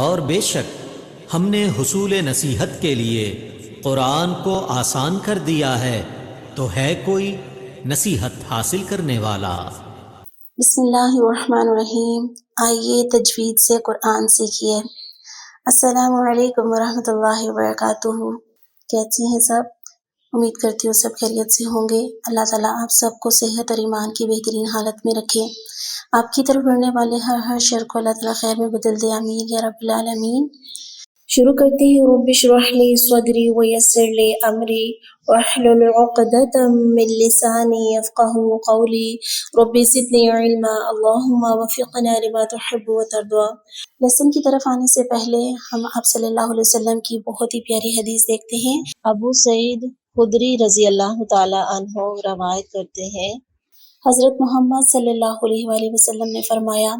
اور بے شک ہم نے حصول نصیحت کے لیے قرآن کو آسان کر دیا ہے، تو ہے کوئی نصیحت حاصل کرنے والا؟ بسم اللہ الرحمن الرحیم۔ آئیے تجوید سے قرآن سیکھیے۔ السلام علیکم ورحمۃ اللہ وبرکاتہ۔ کیسے ہیں سب؟ امید کرتی ہوں سب خیریت سے ہوں گے۔ اللہ تعالیٰ آپ سب کو صحت اور ایمان کی بہترین حالت میں رکھے۔ آپ کی طرف بڑھنے والے ہر شر کو اللہ تعالیٰ خیر میں بدل دے، آمین یا رب العالمین۔ شروع کرتے ہیں۔ رب اشرح لی صدری ویسر لی امری واحلل عقدۃ من لسانی یفقهوا قولی رب زدنی علما اللہم وفقنا لما تحب وترضى۔ لیسن کی طرف آنے سے پہلے ہم آپ صلی اللہ علیہ وسلم کی بہت ہی پیاری حدیث دیکھتے ہیں۔ ابو سعید خدری رضی اللہ تعالی عنہ روایت کرتے ہیں، حضرت محمد صلی اللہ علیہ وآلہ وسلم نے فرمایا،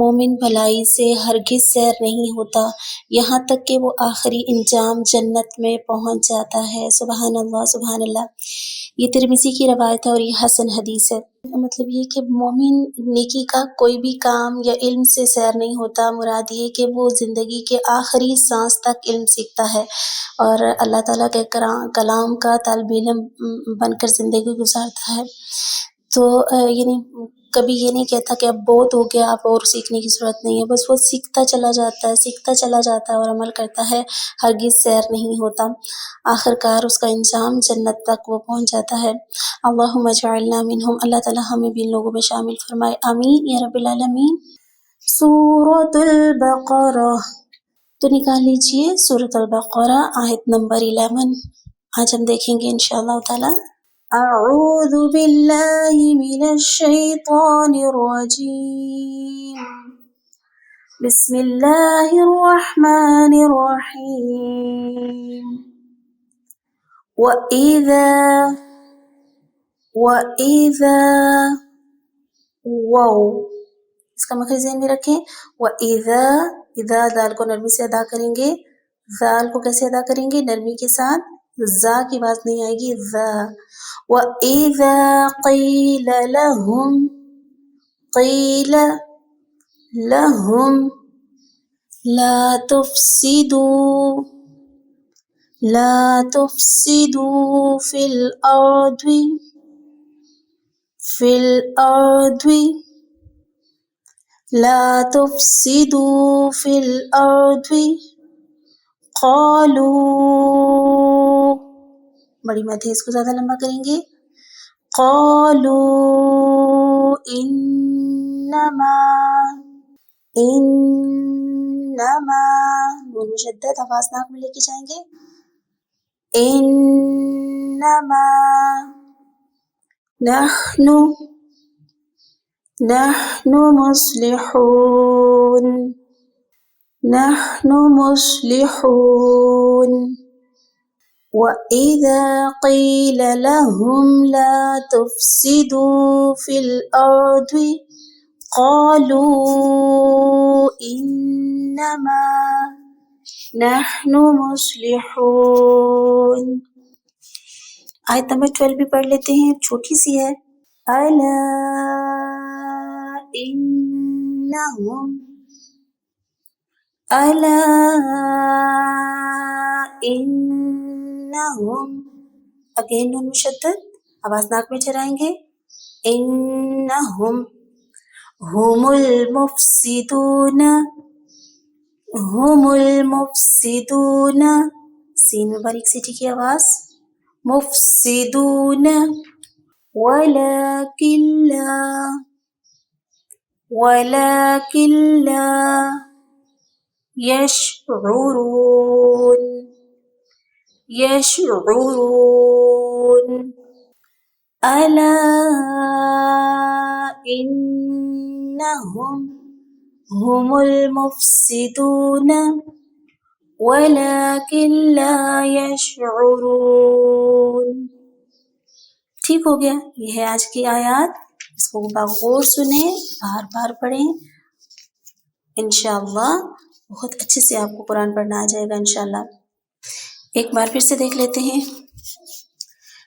مومن بھلائی سے ہرگز سیر نہیں ہوتا یہاں تک کہ وہ آخری انجام جنت میں پہنچ جاتا ہے۔ سبحان اللہ سبحان اللہ۔ یہ ترمذی کی روایت ہے اور یہ حسن حدیث ہے۔ مطلب یہ کہ مومن نیکی کا کوئی بھی کام یا علم سے سیر نہیں ہوتا، مراد یہ کہ وہ زندگی کے آخری سانس تک علم سیکھتا ہے اور اللہ تعالیٰ کے کلام کا طالب علم بن کر زندگی گزارتا ہے۔ تو یعنی کبھی یہ نہیں کہتا کہ اب بہت ہو گیا، اب اور سیکھنے کی ضرورت نہیں ہے، بس وہ سیکھتا چلا جاتا ہے اور عمل کرتا ہے، ہرگز سیر نہیں ہوتا، آخر کار اس کا انجام جنت تک وہ پہنچ جاتا ہے۔ اللہم اجعلنا منہم، اللہ تعالیٰ ہمیں بھی ان لوگوں میں شامل فرمائے، آمین یا رب العالمین۔ سورۃ البقرہ، تو نکال لیجئے سورۃ البقرہ آیت نمبر 11۔ آج ہم دیکھیں گے انشاءاللہ تعالیٰ۔ اعوذ باللہ من الشیطان الرجیم، بسم اللہ الرحمن الرحیم۔ وَإِذَا واو، اس کا مخرج ذہن میں رکھیں۔ وَإِذَا، اذا دال کو نرمی سے ادا کریں گے، ذال کو کیسے ادا کریں گے؟ نرمی کے ساتھ، زا کی بات نہیں آئے گی، ذا۔ وَإِذَا قِيلَ لَهُمْ، قِيلَ لَهُمْ لَا تُفْسِدُوا فِي الْأَرْضِ لا تفسدوا في الأرض قالوا، بڑی مد ہے، اس کو زیادہ لمبا کریں گے، قالوا انما نون مشدد آواز ناک میں لے کے جائیں گے، انما نحن مصلحون وَإِذَا قِيلَ لَهُمْ لَا تُفْسِدُوا فِي الْأَرْضِ قَالُوا إِنَّمَا نَحْنُ مُصْلِحُونَ۔ آیت نمبر 12 بھی پڑھ لیتے ہیں، چھوٹی سی ہے۔ أَلَا إِنَّهُمْ اگین نون مشدد آواز ناک میں ٹھہرائیں گے، انہم هم المفسدون، سین میں باریک سیٹی کی آواز، مفسدون، ولكن لا يشعرون ألا إنهم هم المفسدون ولكن لا يشعرون۔ ٹھیک ہو گیا، یہ ہے آج کی آیات، اس کو بغور سنیں، بار بار پڑھیں، انشاءاللہ بہت اچھے سے آپ کو قرآن پڑھنا آ جائے گا انشاءاللہ۔ ایک بار پھر سے دیکھ لیتے ہیں۔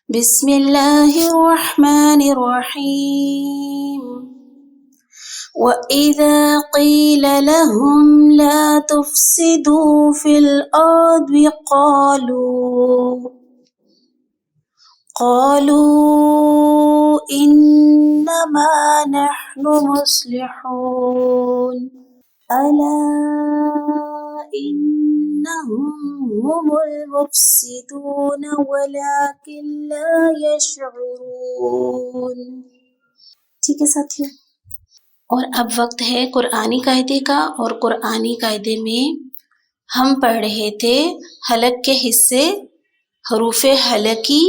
بسم اللہ الرحمن الرحیم، وَإِذَا قِيلَ لَهُمْ لَا تُفْسِدُوا فِي الْأَرْضِ قَالُوا إِنَّمَا نَحْنُ مُصْلِحُونَ أَلَا إِنَّهُمْ هُمُ الْمُفْسِدُونَ وَلَكِنْ لَا يَشْعُرُونَ۔ ٹھیک ہے ساتھیوں، اور اب وقت ہے قرآنی قاعدے کا، اور قرآنی قاعدے میں ہم پڑھ رہے تھے حلق کے حصے، حروف حلقی۔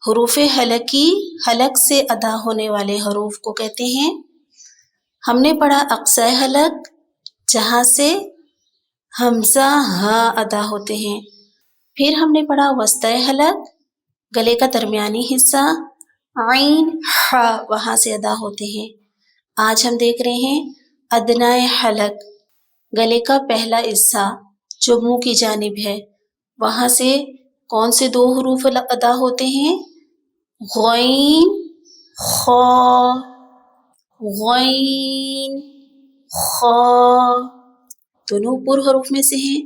حروف حلقی حلق سے ادا ہونے والے حروف کو کہتے ہیں۔ ہم نے پڑھا اقصی حلق جہاں سے حمزہ ہا ادا ہوتے ہیں، پھر ہم نے پڑھا وسطی حلق گلے کا درمیانی حصہ عین ہا وہاں سے ادا ہوتے ہیں۔ آج ہم دیکھ رہے ہیں ادنائے حلق گلے کا پہلا حصہ جو منہ کی جانب ہے، وہاں سے کون سے دو حروف ادا ہوتے ہیں؟ غین خا، غین خا، دونوں پر حروف میں سے ہیں،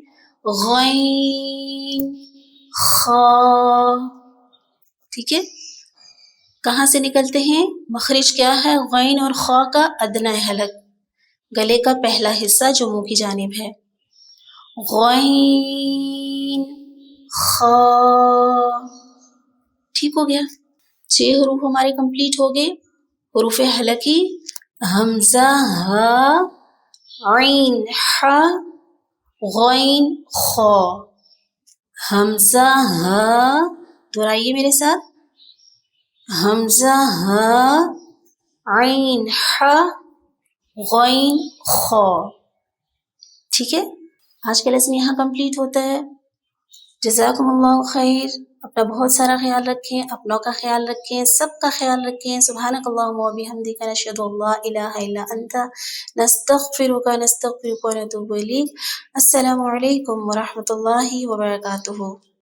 غین خا۔ ٹھیک ہے، کہاں سے نکلتے ہیں؟ مخرج کیا ہے غین اور خا کا؟ ادنائے حلق گلے کا پہلا حصہ جو منہ کی جانب ہے، غین خا۔ ٹھیک ہو گیا، 6 حروف ہمارے کمپلیٹ ہو گئے۔ حروف حلقی حمزہ ہا، عین ہا، غین خا، حمزہ ہا، دہرائیے میرے ساتھ، حمزہ ہا، عین ہا، غین خا۔ ٹھیک ہے، آج کا لیسن یہاں کمپلیٹ ہوتا ہے۔ جزاکم اللہ خیر، اپنا بہت سارا خیال رکھیں، اپنوں کا خیال رکھیں، سب کا خیال رکھیں۔ سبحانک اللہم و بحمدک، نشہد ان لا الہ الا انت، نستغفرک ونتوب الیک۔ السلام علیکم ورحمۃ اللہ وبرکاتہ۔